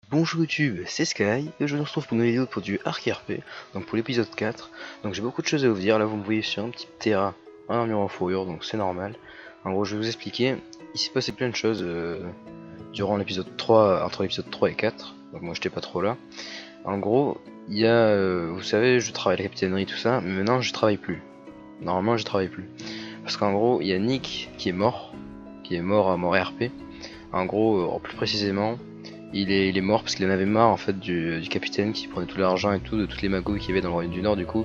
Bonjour YouTube, c'est Sky et je vous retrouve pour une vidéo pour du Arc RP, donc pour l'épisode 4. Donc j'ai beaucoup de choses à vous dire, là vous me voyez sur un petit terrain en armure en fourrure, donc c'est normal. En gros je vais vous expliquer, il s'est passé plein de choses durant l'épisode 3, entre l'épisode 3 et 4, donc moi j'étais pas trop là. En gros, il y a, vous savez, je travaille à la capitainerie tout ça, mais maintenant je travaille plus. Normalement je travaille plus. Parce qu'en gros, il y a Nick qui est mort à mort RP. En gros, plus précisément, il est mort parce qu'il en avait marre en fait du capitaine qui prenait tout l'argent et tout, de toutes les magouilles qu'il y avait dans le royaume du Nord. Du coup,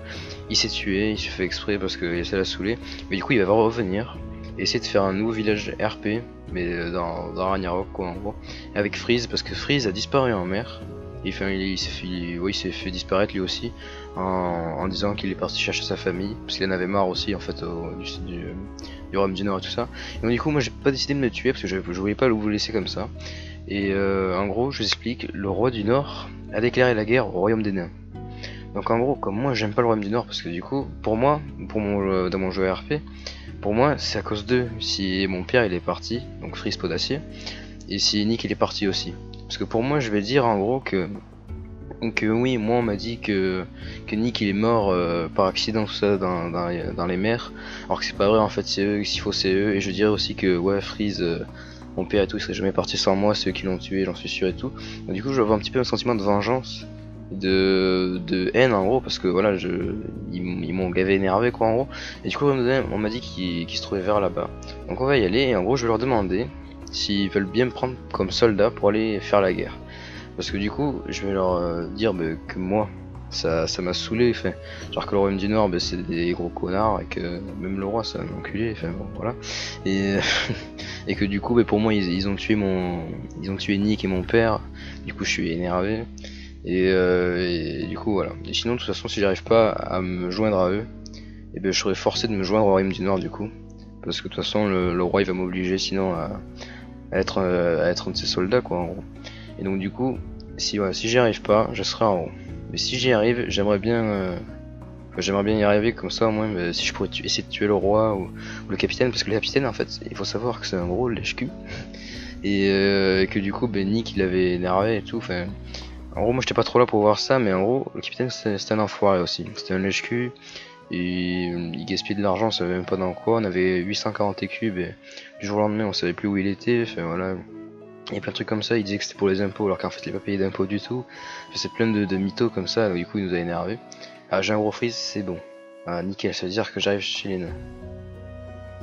il s'est tué, il s'est fait exprès parce que ça l'a saoulé. Mais du coup, il va revenir et essayer de faire un nouveau village RP, mais dans Ragnarok quoi en gros, avec Freeze parce que Freeze a disparu en mer. Il s'est fait disparaître lui aussi en disant qu'il est parti chercher sa famille parce qu'il en avait marre aussi en fait du royaume du Nord et tout ça. Et donc du coup, moi j'ai pas décidé de me tuer parce que je voulais pas vous laisser comme ça. Et en gros, je vous explique, le roi du Nord a déclaré la guerre au royaume des nains. Donc en gros, comme moi j'aime pas le royaume du Nord parce que du coup, pour moi, dans mon jeu RP, pour moi c'est à cause d'eux si mon père il est parti, donc Freeze Podacier, et si Nick il est parti aussi. Parce que pour moi je vais dire en gros que oui, moi on m'a dit que Nick il est mort par accident tout ça dans les mers, alors que c'est pas vrai en fait, c'est eux, s'il faut c'est eux, et je dirais aussi que ouais Freeze, mon père et tout, il serait jamais parti sans moi, c'est eux qui l'ont tué, j'en suis sûr et tout. Donc, du coup je vais avoir un petit peu un sentiment de vengeance, de haine en gros, parce que voilà, ils m'ont gavé énervé quoi en gros, et du coup on m'a dit qu'ils se trouvaient vers là-bas. Donc on va y aller, et en gros je vais leur demander s'ils veulent bien me prendre comme soldat pour aller faire la guerre. Parce que du coup, je vais leur dire que moi, ça m'a saoulé. Enfin, genre que le royaume du Nord, c'est des gros connards et que même le roi, c'est un enculé. Enfin bon, voilà. Et, et que du coup, pour moi, ils ont tué ils ont tué Nick et mon père. Du coup, je suis énervé. Et du coup, voilà. Et sinon, de toute façon, si j'arrive pas à me joindre à eux, et je serai forcé de me joindre au royaume du Nord du coup. Parce que de toute façon, le roi, il va m'obliger sinon à être un de ses soldats, quoi, en gros. Et donc du coup, si j'y arrive pas, je serai en haut. Mais si j'y arrive, j'aimerais bien y arriver comme ça au moins. Si je pourrais essayer de tuer le roi ou le capitaine, parce que le capitaine en fait, il faut savoir que c'est un gros lèche-cul et que du coup, Nick il avait énervé et tout. Enfin, en gros, moi j'étais pas trop là pour voir ça, mais en gros, le capitaine c'était un enfoiré aussi. C'était un lèche-cul. Et il gaspillait de l'argent, on savait même pas dans quoi. On avait 840 écus, et du jour au lendemain, on savait plus où il était. Enfin voilà. Il y a plein de trucs comme ça, il disait que c'était pour les impôts alors qu'en fait il n'est pas payé d'impôts du tout. C'est plein de mythos comme ça, du coup il nous a énervé. Ah, j'ai un gros freeze, c'est bon. Ah, nickel, ça veut dire que j'arrive chez les nains.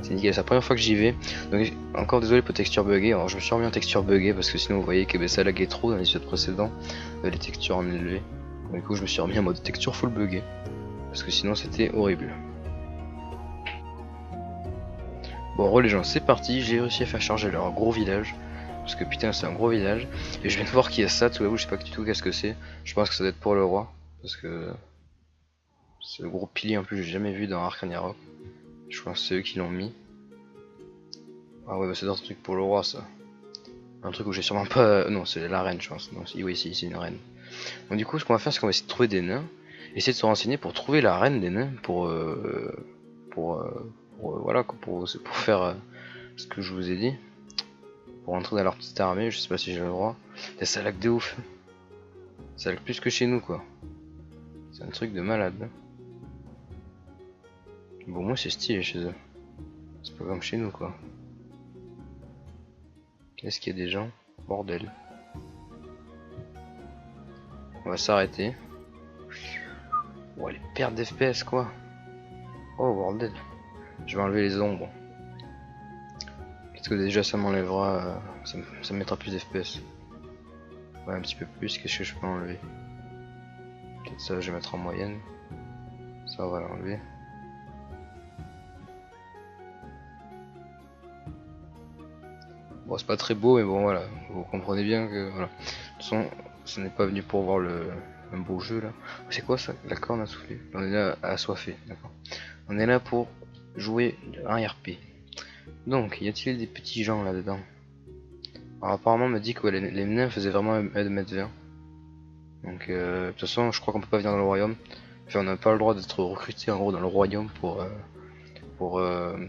C'est nickel, c'est la première fois que j'y vais. Donc encore désolé pour texture buggée, alors je me suis remis en texture buggée parce que sinon vous voyez que ça laguait trop dans l'épisode précédent, les textures en élevé. Donc, du coup je me suis remis en mode texture full buggée. Parce que sinon c'était horrible. Bon re les gens, c'est parti, j'ai réussi à faire charger leur gros village. Parce que putain c'est un gros village. Et je viens de voir qu'il y a ça, tout à l'heure, je sais pas du tout qu'est-ce que c'est. Je pense que ça doit être pour le roi. Parce que c'est le gros pilier en plus j'ai jamais vu dans Arc Ragnarok. Je pense que c'est eux qui l'ont mis. Ah ouais c'est un truc pour le roi ça. Un truc où j'ai sûrement pas... Non c'est la reine je pense. Non, oui si c'est une reine. Donc du coup ce qu'on va faire c'est qu'on va essayer de trouver des nains. Essayer de se renseigner pour trouver la reine des nains voilà pour faire ce que je vous ai dit. Pour rentrer dans leur petite armée, je sais pas si j'ai le droit. Et ça lag de ouf. Ça lag plus que chez nous quoi. C'est un truc de malade. Bon moi c'est stylé chez eux. C'est pas comme chez nous quoi. Est-ce qu'il y a des gens? Bordel. On va s'arrêter. Oh les pertes d'FPS quoi. Oh bordel. Je vais enlever les ombres. Peut-être que déjà ça m'enlèvera. Ça me mettra plus d'FPS. Ouais un petit peu plus, qu'est-ce que je peux enlever? Peut-être ça je vais mettre en moyenne. Ça on va l'enlever. Bon c'est pas très beau mais bon voilà, vous comprenez bien que voilà. De toute façon, ce n'est pas venu pour voir un beau jeu là. C'est quoi ça? La corne à souffler. On est là à assoiffé, d'accord. On est là pour jouer un RP. Donc, y a-t-il des petits gens là-dedans? Alors apparemment on m'a dit que ouais, les nains faisaient vraiment 1m20. Donc de toute façon je crois qu'on peut pas venir dans le royaume. Enfin on n'a pas le droit d'être recruté en gros dans le royaume pour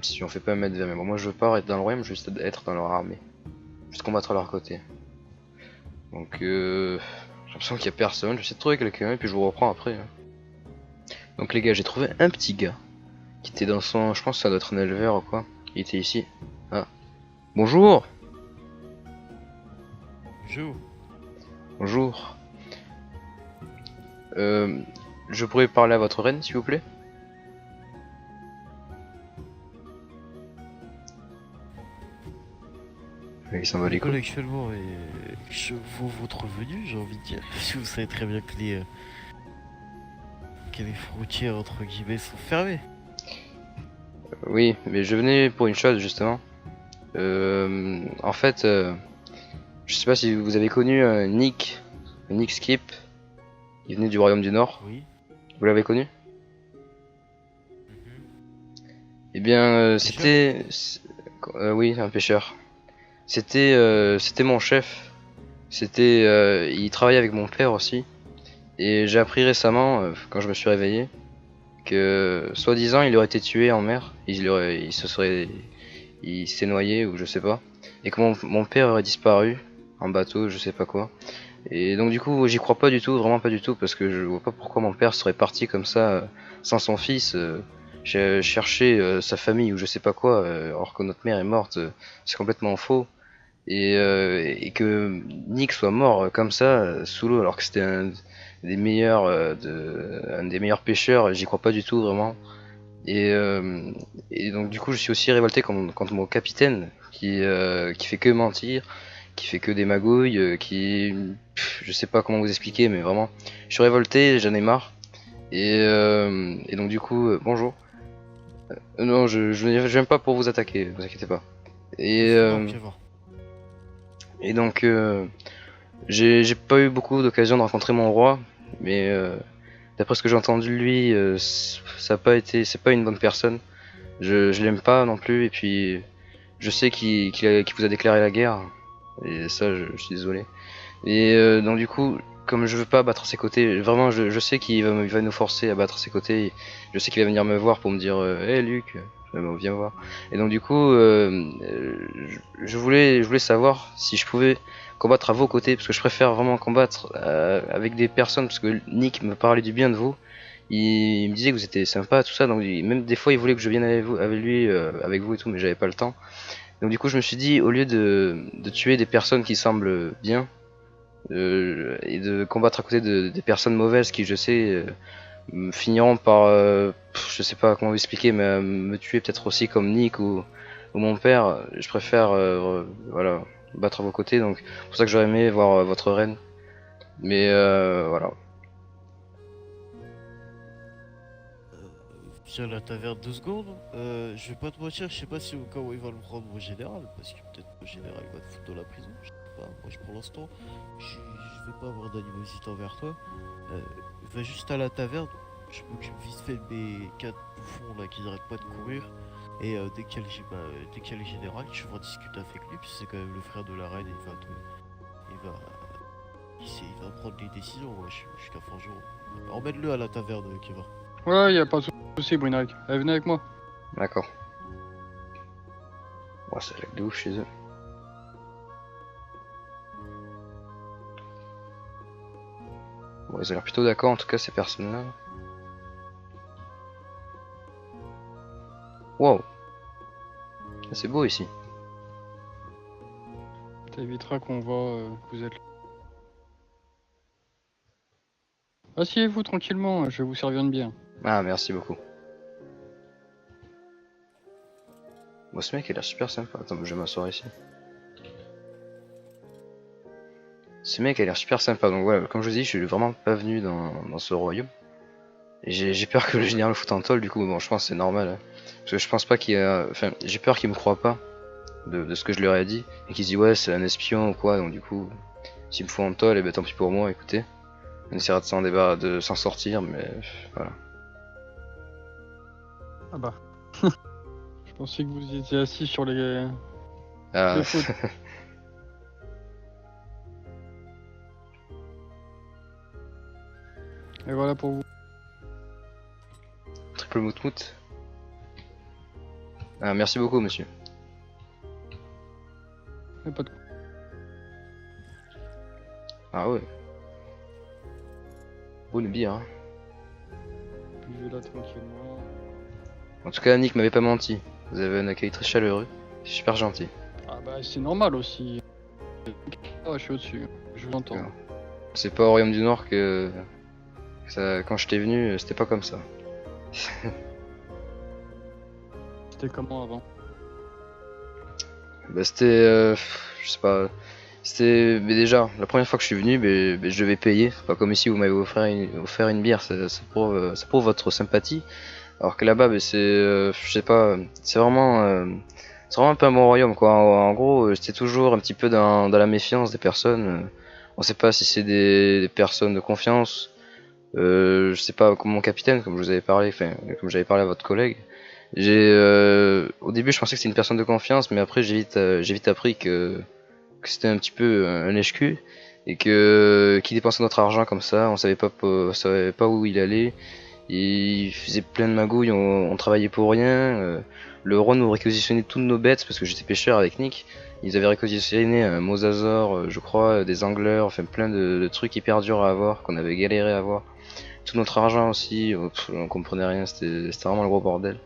si on fait pas 1m20. Mais bon moi je veux pas être dans le royaume, je veux juste être dans leur armée. Juste combattre à leur côté. Donc j'ai l'impression qu'il y a personne, je vais essayer de trouver quelqu'un et puis je vous reprends après. Hein. Donc les gars, j'ai trouvé un petit gars qui était dans son... Je pense que ça doit être un éleveur ou quoi. Il était ici. Ah. Bonjour. Bonjour. Bonjour. Je pourrais parler à votre reine s'il vous plaît? Il s'en va les couilles. Actuellement, et je vaux votre venue, j'ai envie de dire. Parce que vous savez très bien que les frontières entre guillemets sont fermées. Oui, mais je venais pour une chose justement. En fait, je sais pas si vous avez connu Nick Skip. Il venait du Royaume du Nord. Oui. Vous l'avez connu? Eh bien, Pêcheur. oui, un pêcheur. C'était mon chef. Il travaillait avec mon père aussi. Et j'ai appris récemment, quand je me suis réveillé, que soi-disant il aurait été tué en mer. Il s'est noyé ou je sais pas. Et que mon père aurait disparu en bateau, je sais pas quoi. Et donc du coup, j'y crois pas du tout, vraiment pas du tout, parce que je vois pas pourquoi mon père serait parti comme ça, sans son fils, chercher sa famille ou je sais pas quoi, alors que notre mère est morte, c'est complètement faux. Et que Nick soit mort comme ça, sous l'eau, alors que c'était un des meilleurs pêcheurs, j'y crois pas du tout vraiment. Et, euh, et donc du coup, je suis aussi révolté contre mon capitaine, qui fait que mentir, qui fait que des magouilles, je sais pas comment vous expliquer, mais vraiment, je suis révolté, j'en ai marre. Et donc du coup, bonjour. Non, je viens pas pour vous attaquer, vous inquiétez pas. Et, C'est bon, euh, viens voir. et donc, j'ai pas eu beaucoup d'occasion de rencontrer mon roi, mais d'après ce que j'ai entendu de lui, ça a pas été, c'est pas une bonne personne. Je l'aime pas non plus, et puis je sais qu'il vous a déclaré la guerre, et ça, je suis désolé. Et donc du coup, comme je veux pas battre à ses côtés, vraiment, je sais il va nous forcer à battre à ses côtés. Je sais qu'il va venir me voir pour me dire, hey Luc, viens voir. Et donc du coup, je voulais savoir si je pouvais combattre à vos côtés, parce que je préfère vraiment combattre avec des personnes, parce que Nick me parlait du bien de vous. Il me disait que vous étiez sympa, tout ça, donc même des fois il voulait que je vienne avec vous et tout, mais j'avais pas le temps. Donc du coup, je me suis dit, au lieu de tuer des personnes qui semblent bien, et de combattre à côté des personnes mauvaises qui, je sais, finiront par, je sais pas comment vous expliquer, mais me tuer peut-être aussi comme Nick ou mon père. Je préfère, voilà, battre à vos côtés. Donc, c'est pour ça que j'aurais aimé voir votre reine. Mais voilà. Viens à la taverne 2 secondes. Je vais pas te mentir, je sais pas si au cas où il va le prendre au général, parce que peut-être au général il va te foutre dans la prison. Je sais pas, moi pour l'instant, je vais pas avoir d'animosité envers toi. Va juste à la taverne, je m'occupe vite fait de mes 4 bouffons là qui n'arrêtent pas de courir. Et dès qu'il y a le général, tu vas discuter avec lui, puis c'est quand même le frère de la reine, il va, il va prendre les décisions, jusqu'à fin jour. Emmène-le à la taverne, Kevin. Ouais, y a pas de soucis, Brunag. Allez, venez avec moi. D'accord. Ouais, c'est lag de ouf chez eux. Bon, ils ont l'air plutôt d'accord en tout cas, ces personnes-là. Wow. C'est beau ici. T'éviteras qu'on voit que vous êtes là. Asseyez-vous tranquillement, je vais vous servir une bière. Ah, merci beaucoup. Bon, ce mec il a l'air super sympa. Attends, je vais m'asseoir ici. Ce mec a l'air super sympa. Donc voilà, comme je vous dis, je suis vraiment pas venu dans ce royaume. Et j'ai peur que le général me foute en tôle, du coup, bon, je pense que c'est normal. Hein. Parce que je pense pas qu'il y a... Enfin, j'ai peur qu'il me croit pas de ce que je leur ai dit. Et qu'il se dit, ouais, c'est un espion ou quoi. Donc du coup, s'il me fout en tôle, et ben tant pis pour moi, écoutez. On essaiera de s'en sortir, mais voilà. Ah bah. Je pensais que vous étiez assis sur les... Ah, le faute. Et voilà pour vous. triple moutmout. Ah, merci beaucoup, monsieur. Y a pas de... Ah ouais. Bonne bière. Hein. Buvez-la tranquillement. En tout cas, Nick m'avait pas menti. Vous avez un accueil très chaleureux. C'est super gentil. Ah bah c'est normal aussi. Ah, je suis au-dessus. Je vous entends. D'accord. C'est pas au Royaume du Nord que ça, quand j'étais venu, c'était pas comme ça. C'était comment avant? Bah c'était, je sais pas, c'était, mais déjà, la première fois que je suis venu, je devais payer. C'est pas comme ici, vous m'avez offert une bière, ça prouve votre sympathie. Alors que là-bas, c'est, je sais pas, c'est vraiment un peu un bon royaume, quoi. En gros, j'étais toujours un petit peu dans la méfiance des personnes. On sait pas si c'est des personnes de confiance. Je sais pas, comme mon capitaine, comme je vous avais parlé, enfin, comme j'avais parlé à votre collègue. Au début, je pensais que c'était une personne de confiance, mais après, j'ai vite appris que c'était un petit peu un lèche-cul et que qu'il dépensait notre argent comme ça, on savait pas où il allait. Il faisait plein de magouilles, on travaillait pour rien. Le Rhône nous réquisitionnait toutes nos bêtes parce que j'étais pêcheur avec Nick. Ils avaient réquisitionné un mosasaur, je crois, des angleurs, enfin plein de trucs hyper durs à avoir, qu'on avait galéré à avoir. Tout notre argent aussi, on comprenait rien, c'était vraiment le gros bordel.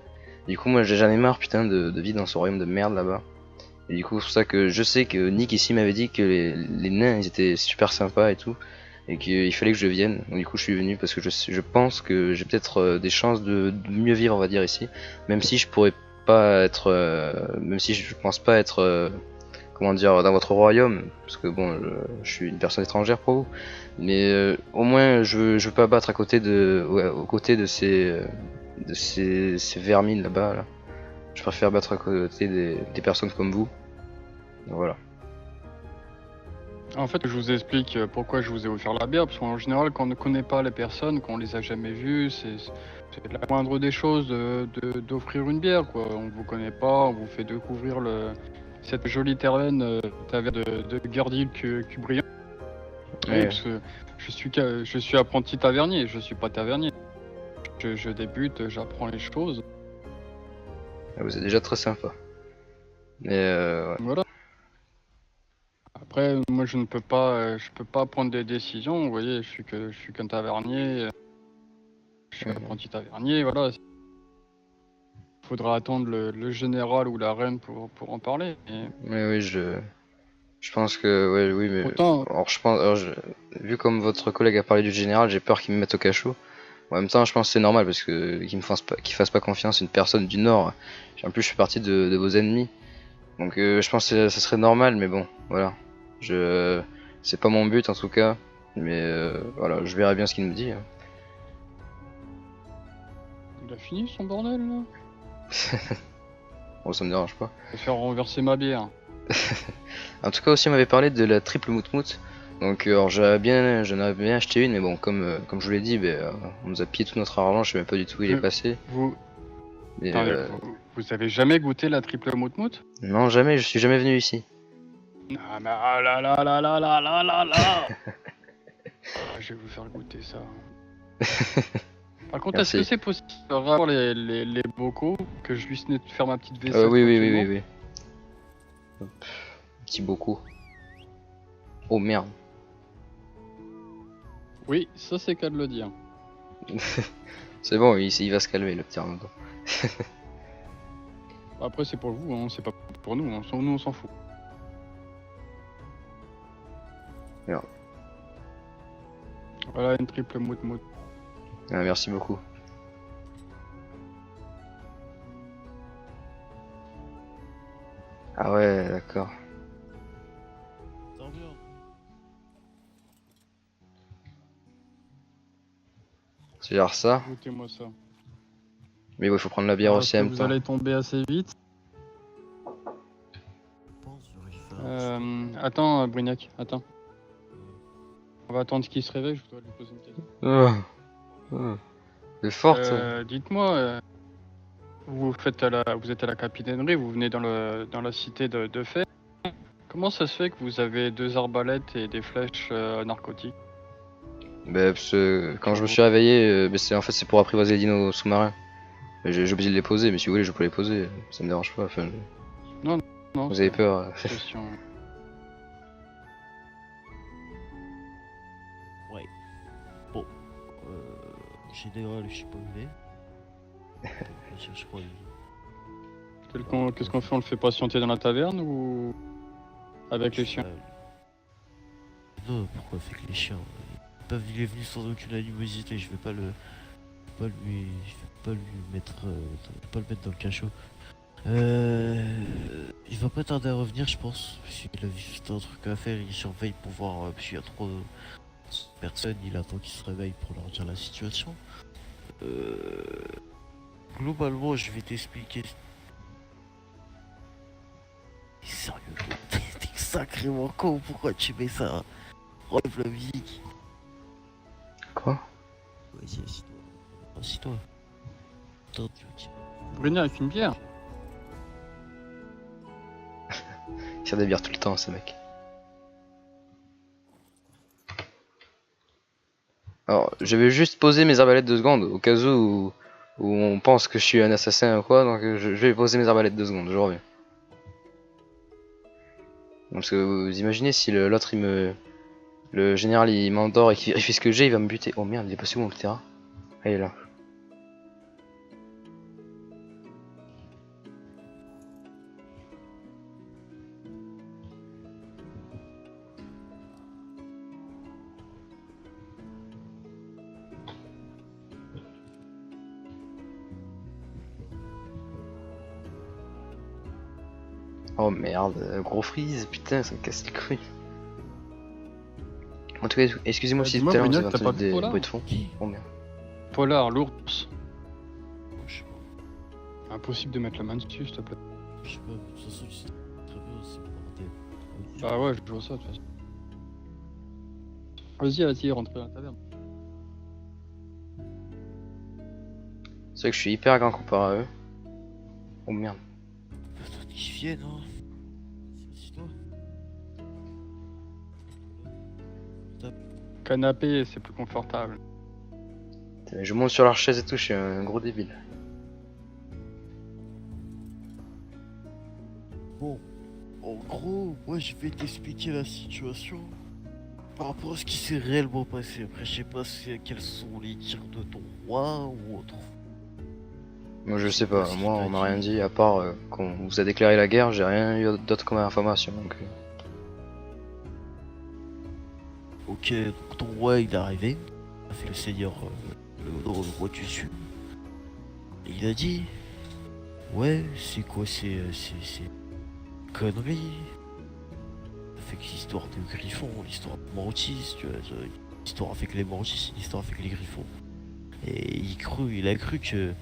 Du coup, moi j'en ai marre putain de vivre dans ce royaume de merde là-bas. Et du coup, c'est pour ça que je sais que Nick ici m'avait dit que les nains ils étaient super sympas et tout, et qu'il fallait que je vienne. Donc, du coup, je suis venu parce que je pense que j'ai peut-être des chances de mieux vivre, on va dire, ici. Même si je pourrais pas être. Même si je pense pas être. Comment dire, dans votre royaume, parce que bon, je suis une personne étrangère pour vous. Mais au moins, je veux pas battre à côté aux côtés de ces vermines là-bas. Là. Je préfère battre à côté des personnes comme vous. Donc, voilà. En fait, je vous explique pourquoi je vous ai offert la bière, parce qu'en général, quand on ne connaît pas les personnes, qu'on les a jamais vues, c'est la moindre des choses d'offrir une bière, quoi. On ne vous connaît pas, on vous fait découvrir cette jolie taverne de Gerdil Cubrian. Oui, Ouais. parce que je suis apprenti tavernier, je suis pas tavernier. Je débute, j'apprends les choses. Vous êtes déjà très sympa. Mais ouais. Voilà. Après, moi, je peux pas prendre des décisions. Vous voyez, je suis qu'un tavernier. Je suis apprenti tavernier, voilà. Faudra attendre le général ou la reine pour en parler. Oui, je pense que, ouais, oui, mais. Autant, Alors, vu comme votre collègue a parlé du général, j'ai peur qu'il me mette au cachot. En même temps, je pense que c'est normal parce que qu'il fasse pas confiance à une personne du Nord. En plus, je fais partie de vos ennemis. Donc, je pense que ça serait normal, mais bon, voilà. C'est pas mon but en tout cas. Mais voilà, je verrai bien ce qu'il me dit. Hein. il a fini son bordel, là. Bon, ça me dérange pas. Je vais faire renverser ma bière. En tout cas, aussi, on m'avait parlé de la triple moutmout. Donc, alors, j'en avais bien acheté une, mais bon, comme je vous l'ai dit, on nous a pillé tout notre argent, je sais même pas du tout où il est passé. Mais, Attendez, vous avez jamais goûté la triple moutmout? non, jamais, je suis jamais venu ici. Ah, mais ah là là là là là là là là. Ah, je vais vous faire goûter ça. Par contre, est-ce Merci. que c'est possible de avoir les bocaux, que je puisse faire ma petite vaisselle Oui, tranquillement? oui. Hop, petit beaucoup. Oh merde. Oui, ça c'est qu'à de le dire. C'est bon, il va se calmer le petit Arnaud. Après, c'est pour vous, hein, c'est pas pour nous, nous on s'en fout. Merde. Voilà une triple moutmout. Ah, merci beaucoup. Ah ouais, d'accord. Tant bien. C'est genre ça. Goûtez-moi ça. Mais bon, il faut prendre la bière Alors, aussi est-ce en que même vous temps. allez tomber assez vite. Je pense que j'aurais fait un Attends, Brignac, attends. On va attendre qu'il se réveille, je dois lui poser une question. C'est forte. Dites-moi, vous êtes à la capitainerie, vous venez dans la cité de Fès. Comment ça se fait que vous avez 2 arbalètes et des flèches narcotiques? Parce que quand je me suis réveillé, en fait c'est pour apprivoiser les dinos sous-marins. J'ai oublié de les poser, mais si vous voulez je peux les poser, ça me dérange pas. Enfin, Non, vous avez peur. question. Général, je sais pas où il est. Je crois. Qu'est-ce qu'on fait? On le fait patienter dans la taverne ou avec les chiens? Non, pourquoi avec les chiens? Il est venu sans aucune animosité, je vais pas le. Pas lui. Je vais pas lui mettre. Pas le mettre dans le cachot. Il va pas tarder à revenir, je pense. Parce qu'il a juste un truc à faire, il surveille pour voir. Parce qu'il y a trop de personnes, il attend qu'ils se réveillent pour leur dire la situation. Globalement, je vais t'expliquer. Sérieux, t'es sacrément con, pourquoi tu mets ça? Enlève la musique. Quoi? Vas-y, assis-toi. Assis-toi. Attends, tu veux dire. Vous voulez venir avec une bière? Il sert des bières tout le temps, ce mec. Alors, je vais juste poser mes arbalètes 2 secondes, au cas où on pense que je suis un assassin ou quoi, donc je vais poser mes arbalètes 2 secondes, je reviens. Parce que vous imaginez si l'autre le général il m'endort et qu'il vérifie ce que j'ai, il va me buter. Oh merde, il est passé où le terrain? Ah, il est là. Oh merde, gros freeze, putain, ça me casse les couilles. En tout cas, excusez-moi si tout Dis-moi, à l'heure vous Brignac, avez t'as pas entendu vu des Polar? bruits de fond. Qui? Oh merde. Polar, l'ours. Je sais pas. Impossible de mettre la main dessus, s'il te plaît. Je sais pas, de toute façon, je sais très bien, c'est bordel. Bah ouais, je vois ça de toute façon. Vas-y, rentrez dans la taverne. C'est vrai que je suis hyper grand comparé à eux. Oh merde. Attends qu'ils viennent, hein. Assis-toi. Canapé, c'est plus confortable. Putain, mais je monte sur leur chaise et tout, je suis un gros débile. Bon, en gros, moi je vais t'expliquer la situation par rapport à ce qui s'est réellement passé. Après, je sais pas quels sont les tirs de ton roi ou autre. Moi je sais pas, moi on m'a rien dit à part qu'on vous a déclaré la guerre, j'ai rien eu d'autre comme information donc. Ok, donc ton roi il est arrivé, il a fait le seigneur, le roi du sud. Et il a dit, ouais, c'est quoi ces conneries? Avec l'histoire de Griffon, l'histoire de Mantis, tu vois, l'histoire avec les Mantis, l'histoire avec les Griffons. Et il a cru que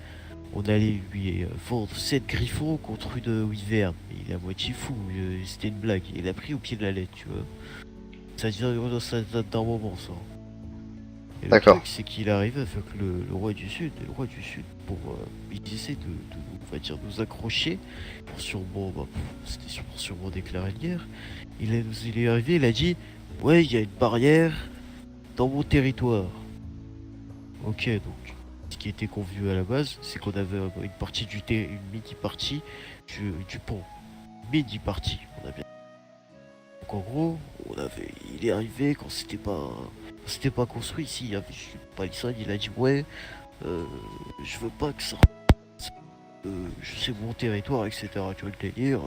on allait lui vendre 7 Griffons contre une Wyvern. Il est à moitié fou, c'était une blague. Il a pris au pied de la lettre, tu vois. Ça date d'un moment, ça. Et le D'accord. truc, c'est qu'il arrive avec le roi du Sud. Et le roi du Sud, pour, il essaie on va dire, nous accrocher pour sûrement, c'était pour sûrement déclarer une guerre. Il est arrivé, il a dit, ouais, il y a une barrière dans mon territoire. Ok, donc, ce qui était convenu à la base, c'est qu'on avait une partie une mini-partie du pont. Mini-partie, on a bien. Donc en gros, il est arrivé quand c'était pas construit ici, il y avait juste une palissade, il a dit ouais, je veux pas que ça c'est mon territoire, etc. Tu vois le délire,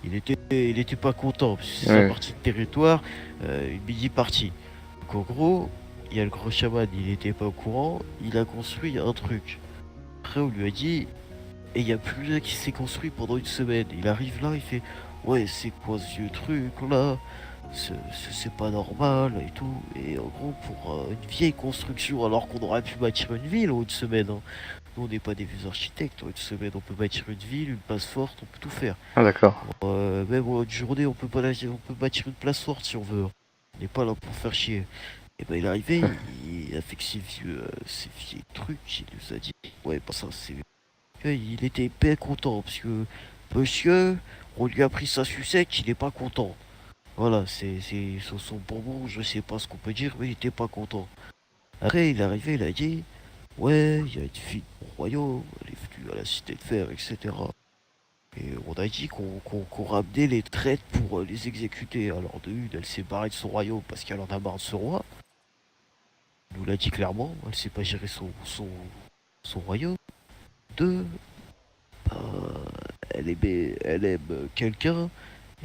il était pas content, parce que c'est sa Ouais. partie de territoire, une mini-partie. Donc en gros, il y a le gros chaman, il était pas au courant, il a construit un truc. Après on lui a dit, et il y a plus rien qui s'est construit pendant une semaine. Il arrive là, il fait, ouais c'est quoi ce vieux truc là? C'est pas normal et tout. Et en gros, pour une vieille construction, alors qu'on aurait pu bâtir une ville en une semaine, hein. Nous, on n'est pas des vieux architectes. En une semaine, on peut bâtir une ville, une place forte, on peut tout faire. Ah d'accord. Même en une journée, on peut bâtir une place forte si on veut, hein. On n'est pas là pour faire chier. Et ben, il est arrivé, il a fait que ces vieux trucs, il nous a dit, ouais, bah ça, c'est. Il était pas content, parce que monsieur, on lui a pris sa sucette, il est pas content. Voilà, c'est son bonbon, je sais pas ce qu'on peut dire, mais il était pas content. Après, il est arrivé, il a dit, ouais, il y a une fille de mon royaume, elle est venue à la cité de fer, etc. Et on a dit qu'on ramenait les traites pour les exécuter. Alors de une, elle s'est barrée de son royaume parce qu'elle en a marre de ce roi. Nous vous l'a dit clairement, elle sait pas gérer son royaume. 2, bah, elle aime quelqu'un,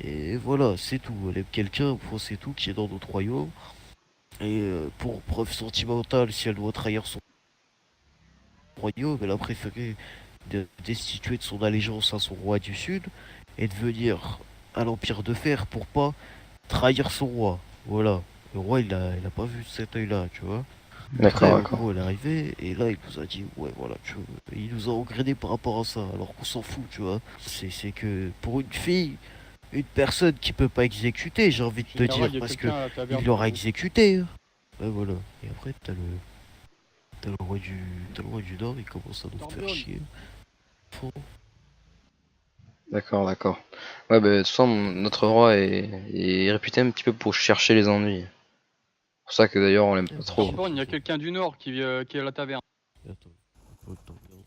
et voilà, c'est tout. Elle aime quelqu'un, point, c'est tout, qui est dans notre royaume. Et pour preuve sentimentale, si elle doit trahir son royaume, elle a préféré destituer de son allégeance à son roi du Sud et de venir à l'Empire de Fer pour pas trahir son roi. Voilà. Le roi, il a pas vu de cet œil-là, tu vois. Après, D'accord, en d'accord. gros, elle est arrivée, et là, il nous a dit, ouais, voilà, il nous a engrainé par rapport à ça, alors qu'on s'en fout, tu vois. C'est que, pour une fille, une personne qui peut pas exécuter, j'ai envie de te Général, dire, il y a parce que quelqu'un à la taverne il pour l'aura vous. exécuté, hein. Ouais, voilà. Et après, t'as le roi du Nord, il commence à nous faire Torbion. chier. Fond. D'accord, d'accord. Ouais, bah, de toute façon, notre roi est réputé un petit peu pour chercher les ennuis. C'est pour ça que d'ailleurs on l'aime pas trop. Torbion, il y a quelqu'un du Nord qui est à la taverne. Attends, faut que t'en regardes.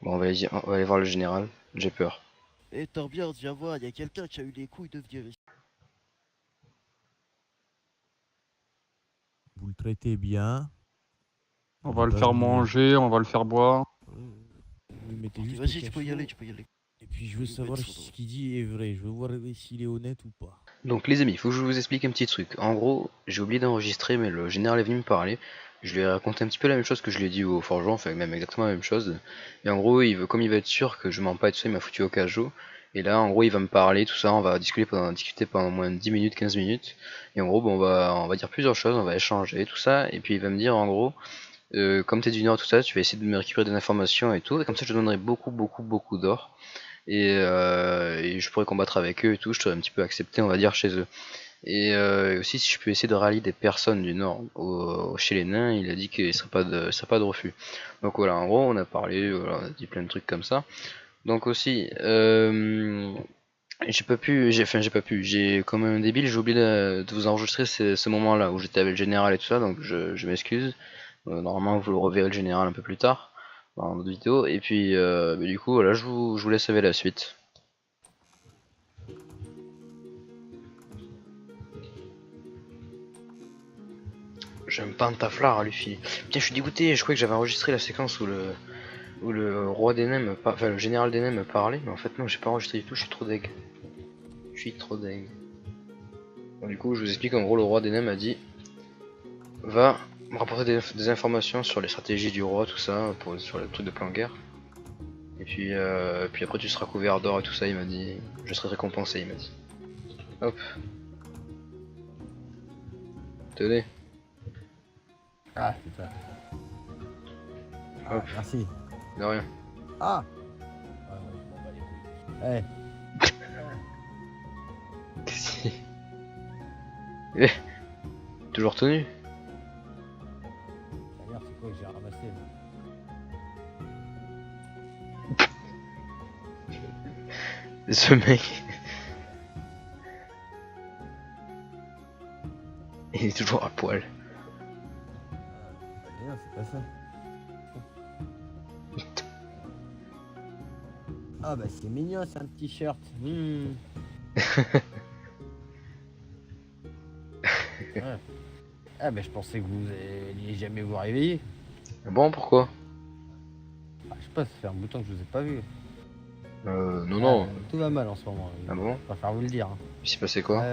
Bon, on va aller voir le général. J'ai peur. Eh, Torbjörn, viens voir, il y a quelqu'un qui a eu les couilles de venir ici. Vous le traitez bien. On Il va est le pas faire venu- manger, on va le faire boire. Vous mettez juste Vas-y, au tu peux y cachot. aller, tu peux y aller. Et puis je veux Il est savoir bête, si son ce qu'il dit est vrai. Je veux voir s'il est honnête ou pas. Donc les amis, il faut que je vous explique un petit truc. En gros, j'ai oublié d'enregistrer, mais le général est venu me parler. Je lui ai raconté un petit peu la même chose que je lui ai dit au forgeron, enfin même exactement la même chose. Et en gros, comme il veut être sûr que je mens pas et tout ça, il m'a foutu au cajot. Et là, en gros, il va me parler, tout ça, on va discuter pendant au moins 10 minutes, 15 minutes. Et en gros, bon, on va dire plusieurs choses, on va échanger, tout ça. Et puis il va me dire, en gros, comme t'es du Nord, tout ça, tu vas essayer de me récupérer des informations et tout. Et comme ça, je te donnerai beaucoup, beaucoup, beaucoup d'or. Et je pourrais combattre avec eux et tout, je serais un petit peu accepté, on va dire, chez eux. Et aussi, si je peux essayer de rallier des personnes du Nord chez les nains, il a dit qu'il ne serait pas de refus. Donc voilà, en gros, on a parlé, voilà, on a dit plein de trucs comme ça. Donc aussi, j'ai pas pu, j'ai comme un débile, j'ai oublié de vous enregistrer ce moment-là où j'étais avec le général et tout ça, donc je m'excuse. Normalement, vous le reverrez le général un peu plus tard dans notre vidéo. Et puis, bah, du coup, voilà, je vous laisse avec la suite. J'ai un pantaflard à lui filer. Putain, je suis dégoûté, je croyais que j'avais enregistré la séquence où le roi des nains enfin le général des nains me parlait, mais en fait non, j'ai pas enregistré du tout, je suis trop deg. Je suis trop deg. Bon, du coup, je vous explique, en gros, le roi des nains m'a dit va me rapporter des informations sur les stratégies du roi, tout ça, sur le truc de plan guerre. Et puis après tu seras couvert d'or et tout ça, il m'a dit. Je serai récompensé, il m'a dit. Hop. Tenez. Ah, c'est ça. Hop. Merci. De rien. Ah ouais, je m'en bats les couilles. Qu'est-ce qu'il- Eh, toujours tenu. D'ailleurs, c'est quoi que j'ai ramassé là Ce mec. Il est toujours à poil. Non, c'est pas ça. Ah bah c'est mignon, c'est un t-shirt. Ouais. Ah bah je pensais que vous alliez jamais vous réveiller. Bon, pourquoi? Ah, je sais pas, ça fait un bout de temps que je vous ai pas vu. Non, non. Tout va mal en ce moment. Ah bon? Je préfère vous le dire. Hein. Il s'est passé quoi?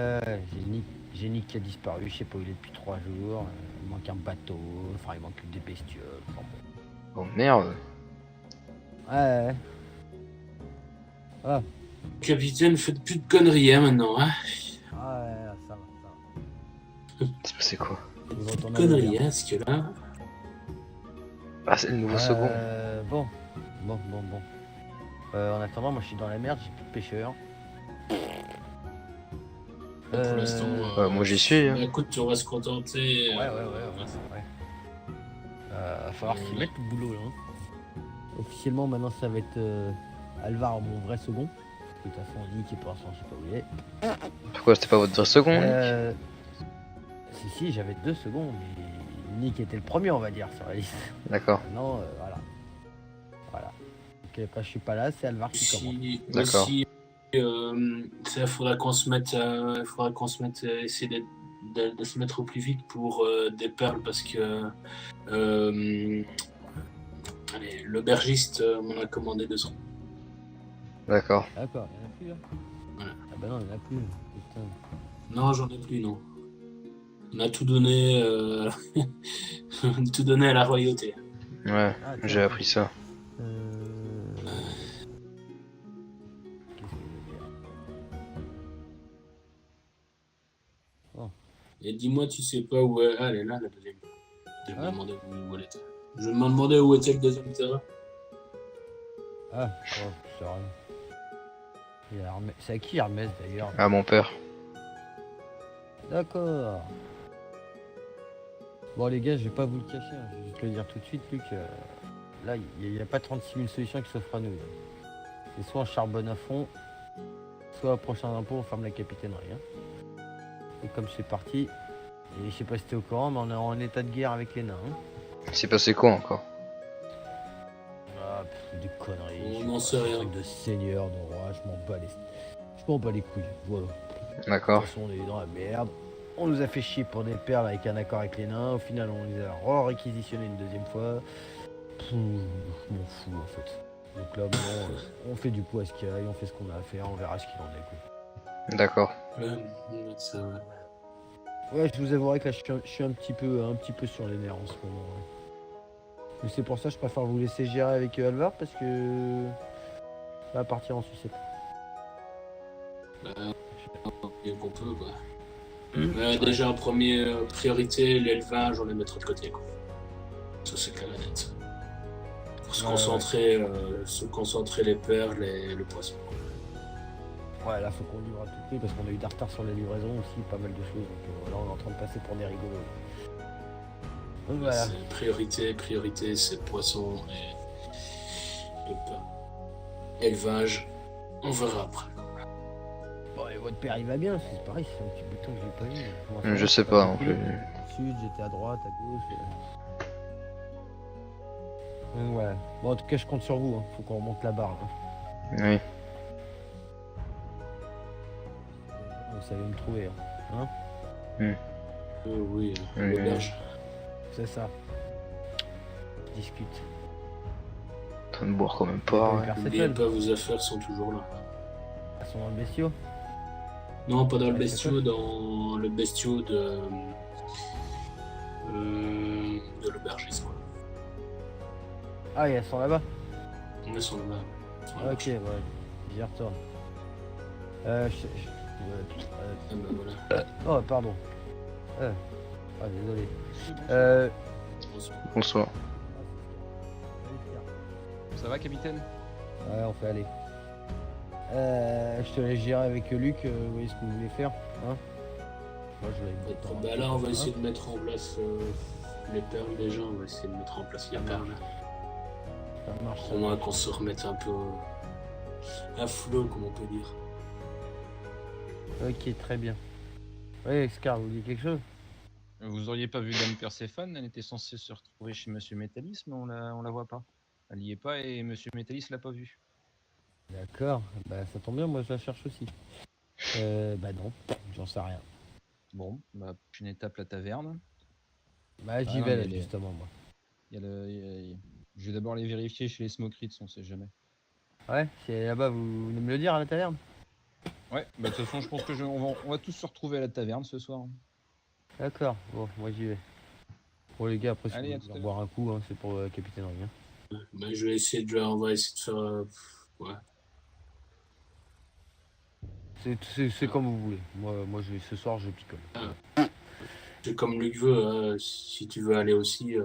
J'ai Nick qui a disparu, je sais pas où il est depuis 3 jours. Il manque un bateau, enfin il manque des bestioles. Enfin, Oh merde. bon. Ouais. Ah. Capitaine, faites plus de conneries hein, maintenant. Hein. Ah ouais, ça va, ça Il s'est passé quoi? va. Je vais retourner à Conneries, l'auberge. hein, parce que là. Ah, c'est le nouveau second. Bon. En attendant, moi je suis dans la merde, j'ai plus de pêcheurs. Pour l'instant. Moi, j'y suis, hein. Bah, écoute, on va se contenter. Ouais. Va falloir s'y mettre le boulot là. Hein. Officiellement, maintenant ça va être Alvar, mon vrai second. Parce que de toute façon, Nick est pour l'instant, je sais pas où il est. Pourquoi c'était pas votre vrai second? Si, j'avais 2 seconds, mais Nick était le premier, on va dire, sur la liste. D'accord. Maintenant, voilà. Donc, quand je suis pas là, c'est Alvar qui commence. D'accord. Aussi, ça, faudra qu'on se mette, essayer de se mettre au plus vite pour des perles parce que allez, l'aubergiste m'en a commandé 200. D'accord. D'accord, il y en a plus là. Voilà. Ah bah non, il y en a plus. Putain. Non, j'en ai plus, non. On a tout donné, tout donné à la royauté. Ouais, Ah, j'ai tiens. appris ça. Qu'est-ce que je veux dire? Et dis-moi, tu sais pas où est... Ah, elle est là, la deuxième. Je me Ah. demandais où elle était. Je me demandais où était le deuxième terrain. Ah, oh, c'est rien. Il y a c'est à qui Hermès d'ailleurs? Ah, mon père. D'accord. Bon les gars, je vais pas vous le cacher, hein. Je vais juste le dire tout de suite, Luc. Là, il n'y a pas 36 000 solutions qui s'offrent à nous. Là. C'est soit on charbonne à fond, soit au prochain impôt, on ferme la capitainerie. Hein. Et comme c'est parti, et je sais pas si t'es au courant, mais on est en état de guerre avec les nains. Hein. C'est passé quoi encore? Ah, des conneries. On je n'en sais sait pas, rien. un truc de seigneur, de roi, je m'en bats les couilles. Voilà. De D'accord. toute façon, on est dans la merde. On nous a fait chier pour des perles avec un accord avec les nains. Au final, on les a réquisitionnés une deuxième fois. Je m'en fous en fait. Donc là, bon, on fait du coup à ce qu'il y aille, on fait ce qu'on a à faire, on verra ce qu'il en est. Quoi. D'accord. Ça, ouais. Ouais, je vous avouerai que là, je suis un petit peu sur les nerfs en ce moment. Ouais. Mais c'est pour ça que je préfère vous laisser gérer avec Alvar parce que ça va partir en sucette. Bien qu'on peut, quoi. Déjà, en première priorité, l'élevage, on les mettra de côté, quoi. Ça, c'est clair et net. Pour se concentrer les perles et le poisson. Ouais, là, faut qu'on livre à tout prix parce qu'on a eu des retards sur la livraison aussi, pas mal de choses. Donc là, on est en train de passer pour des rigolos. Donc voilà. C'est priorité, c'est poisson et perles. Élevage, on verra après. Bon, et votre père, il va bien, c'est pareil, c'est un petit bouton que j'ai pas vu. Comment ça va, Je sais c'est pas non beaucoup plus. Au sud, j'étais à droite, à gauche. Donc voilà. Bon, en tout cas, je compte sur vous, hein. Faut qu'on remonte la barre. Hein. Oui. Vous savez me trouver. Hein. Oui, Oui. l'auberge. C'est ça. Je discute. En train de boire quand même Vous avez pas. pas eu Ouais. Perséphone N'oubliez pas, vos affaires sont toujours là. Elles sont dans le bestiau. Non, pas dans le Ouais, bestiau, dans le bestiau de l'aubergiste, quoi. Ah, et elles sont là-bas. On est sur le même. Ah, ok, ouais. J'y retourne. Ah, bah, voilà. Oh, pardon. Ah, désolé. Bonsoir. Ça va, capitaine? Ouais, on fait aller. Je te laisse gérer avec Luc, vous voyez ce que vous voulez faire, hein. Moi, je vais mettre en- Bah là, on va essayer de mettre en place les perles déjà. On va essayer de mettre en place les perles. Ça marche, ça Au moins marche. qu'on se remette un peu à flot, comme on peut dire. Ok, très bien. Oui, Scar, vous dites quelque chose? Vous auriez pas vu Dame Perséphone? Elle était censée se retrouver chez Monsieur Métalis, mais on la voit pas. Elle y est pas et Monsieur Métalis l'a pas vue. D'accord, bah ça tombe bien, moi je la cherche aussi. Bah non, j'en sais rien. Bon, bah, prochaine étape, la taverne. Bah j'y non, vais mais là, justement, moi. Je vais d'abord les vérifier chez les Smokrids, on sait jamais. Ouais, c'est là-bas, vous venez me le dire à la taverne? Ouais, bah de toute façon, je pense que on va tous se retrouver à la taverne ce soir. D'accord, bon, moi j'y vais. Bon les gars, après si Allez, à vous tout voulez à boire un coup, hein, c'est pour Capitaine Rien. Bah, je vais essayer on va essayer de faire. Ouais. C'est comme vous voulez. Moi ce soir je picole. C'est comme Luc veut. Si tu veux aller aussi.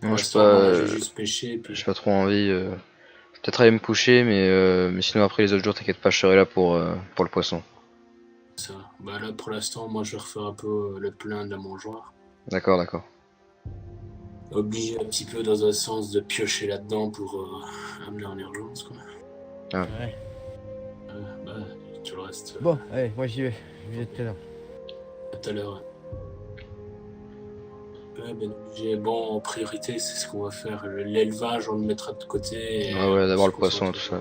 Pour Non, je l'instant, pas. moi, je vais juste pêcher. Puis... J'ai pas trop envie. Peut-être aller me coucher, mais sinon après les autres jours, t'inquiète pas, je serai là pour le poisson. Ça. Bah là, pour l'instant, moi, je vais refaire un peu le plein de la mangeoire. D'accord, d'accord. Obligé un petit peu dans un sens de piocher là-dedans pour amener en urgence, quoi. Ouais. Bah, tout le reste. Bon, allez, moi j'y vais. Je viens tout à l'heure. À tout à l'heure. Ouais, ben, bon, en priorité, c'est ce qu'on va faire. L'élevage, on le mettra de côté. Et Ouais, d'abord on le se poisson et concentre tout ça.